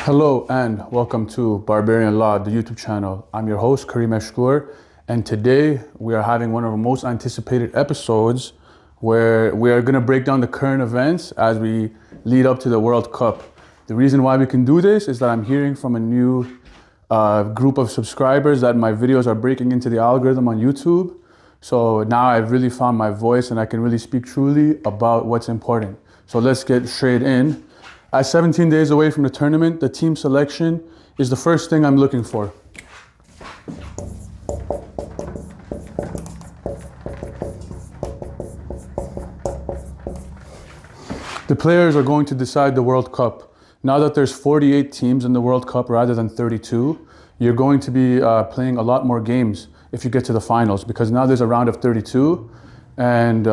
Hello and welcome to Barbarian Law, the YouTube channel. I'm your host, Kareem Eshkour, and today we are having one of our most anticipated episodes where we are going to break down the current events as we lead up to the World Cup. The reason why we can do this is that I'm hearing from a new group of subscribers that my videos are breaking into the algorithm on YouTube. So now I've really found my voice and I can really speak truly about what's important. So let's get straight in. At 17 days away from the tournament, the team selection is the first thing I'm looking for. The players are going to decide the World Cup. Now that there's 48 teams in the World Cup rather than 32, you're going to be playing a lot more games if you get to the finals, because now there's a round of 32. And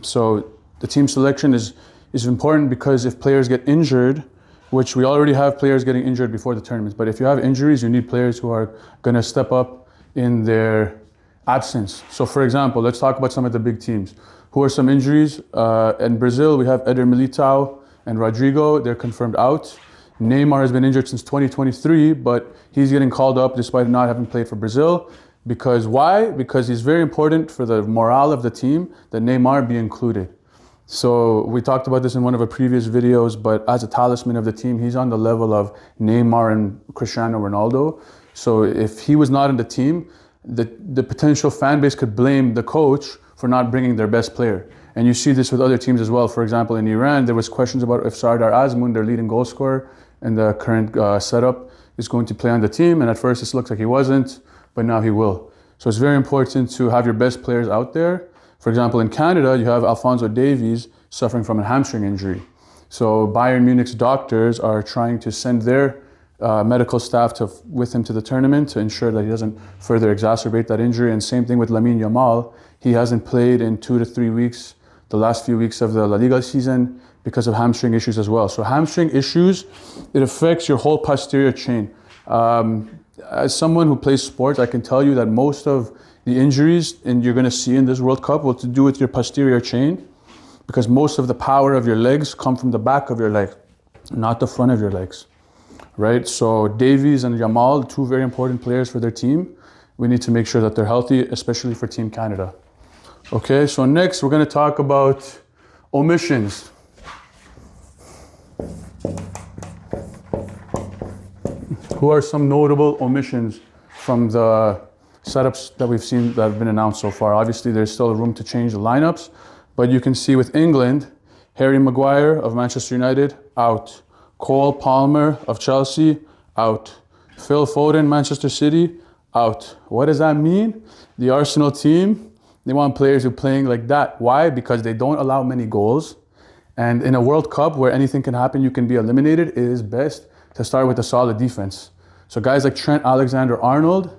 so the team selection is important because if players get injured, which we already have players getting injured before the tournament, but if you have injuries, you need players who are going to step up in their absence. So for example, let's talk about some of the big teams. Who are some injuries? In Brazil, we have Eder Militao and Rodrigo. They're confirmed out. Neymar has been injured since 2023, but he's getting called up despite not having played for Brazil. Because why? Because he's very important for the morale of the team that Neymar be included. So we talked about this in one of our previous videos, but as a talisman of the team, he's on the level of Neymar and Cristiano Ronaldo. So if he was not in the team, the potential fan base could blame the coach for not bringing their best player. And you see this with other teams as well. For example, in Iran, there was questions about if Sardar Azmoun, their leading goal scorer in the current setup, is going to play on the team. And at first it looks like he wasn't, but now he will. So it's very important to have your best players out there. For example, in Canada, you have Alphonso Davies suffering from a hamstring injury. So Bayern Munich's doctors are trying to send their medical staff with him to the tournament to ensure that he doesn't further exacerbate that injury. And same thing with Lamine Yamal. He hasn't played in 2 to 3 weeks, the last few weeks of the La Liga season, because of hamstring issues as well. So hamstring issues, it affects your whole posterior chain. As someone who plays sports, I can tell you that most of the injuries you're going to see in this World Cup will to do with your posterior chain, because most of the power of your legs come from the back of your leg, not the front of your legs, right? So Davies and Yamal, two very important players for their team. We need to make sure that they're healthy, especially for Team Canada. Okay, so next we're going to talk about omissions. Who are some notable omissions from the setups that we've seen that have been announced so far? Obviously, there's still room to change the lineups, but you can see with England, Harry Maguire of Manchester United, out. Cole Palmer of Chelsea, out. Phil Foden, Manchester City, out. What does that mean? The Arsenal team, they want players who are playing like that. Why? Because they don't allow many goals. And in a World Cup where anything can happen, you can be eliminated, it is best to start with a solid defense. So guys like Trent Alexander-Arnold,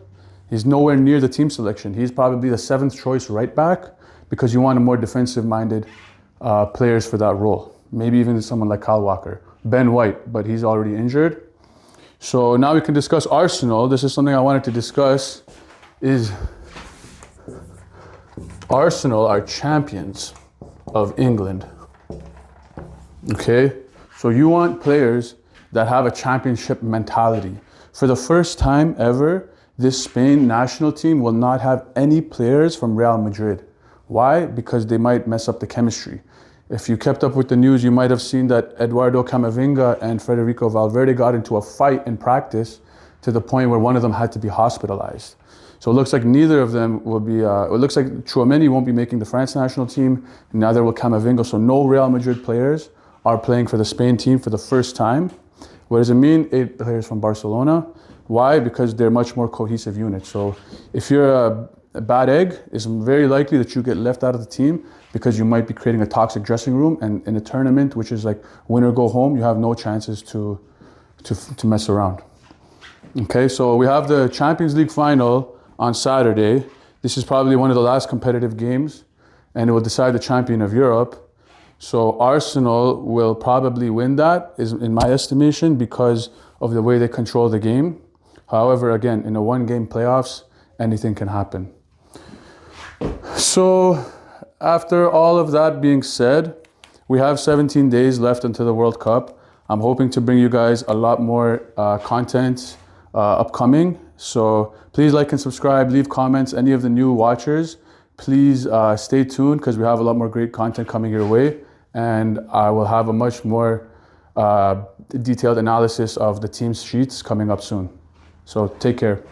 he's nowhere near the team selection. He's probably the 7th choice right back because you want a more defensive-minded players for that role. Maybe even someone like Kyle Walker. Ben White, but he's already injured. So now we can discuss Arsenal. This is something I wanted to discuss, is Arsenal are champions of England. Okay? So you want players that have a championship mentality. For the first time ever, this Spain national team will not have any players from Real Madrid. Why? Because they might mess up the chemistry. If you kept up with the news, you might have seen that Eduardo Camavinga and Federico Valverde got into a fight in practice to the point where one of them had to be hospitalized. So it looks like neither of them will be, it looks like Tchouaméni won't be making the France national team, neither will Camavinga. So no Real Madrid players are playing for the Spain team for the first time. What does it mean? 8 players from Barcelona. Why? Because they're much more cohesive units. So if you're a bad egg, it's very likely that you get left out of the team because you might be creating a toxic dressing room. And in a tournament, which is like win or go home, you have no chances to mess around. Okay, so we have the Champions League final on Saturday. This is probably one of the last competitive games, and it will decide the champion of Europe. So Arsenal will probably win that, is in my estimation, because of the way they control the game. However, again, in a one-game playoffs, anything can happen. So after all of that being said, we have 17 days left until the World Cup. I'm hoping to bring you guys a lot more content upcoming. So please like and subscribe, leave comments. Any of the new watchers, please stay tuned because we have a lot more great content coming your way. And I will have a much more detailed analysis of the team's sheets coming up soon. So take care.